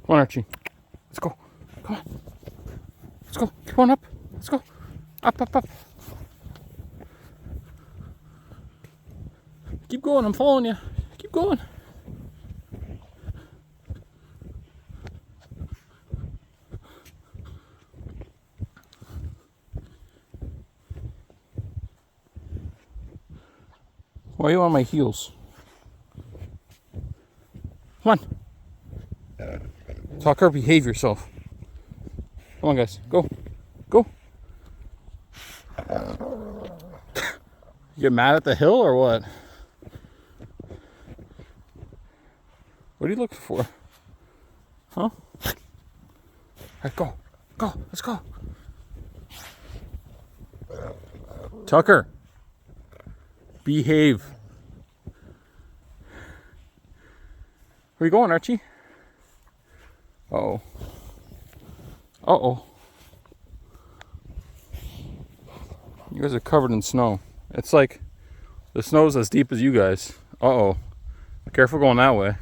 Come on, Archie. Let's go. Come on. Let's go. Keep on up. Let's go. Up, up, up. Keep going. I'm following you. Keep going. Why are you on my heels? Come on. Tucker, behave yourself. Come on, guys. Go. Go. You get mad at the hill or what? What are you looking for? Huh? Alright, go. Go. Let's go. Tucker. Behave. Where you going, Archie? Uh-oh. Uh-oh. You guys are covered in snow. It's like the snow's as deep as you guys. Uh-oh. Careful going that way.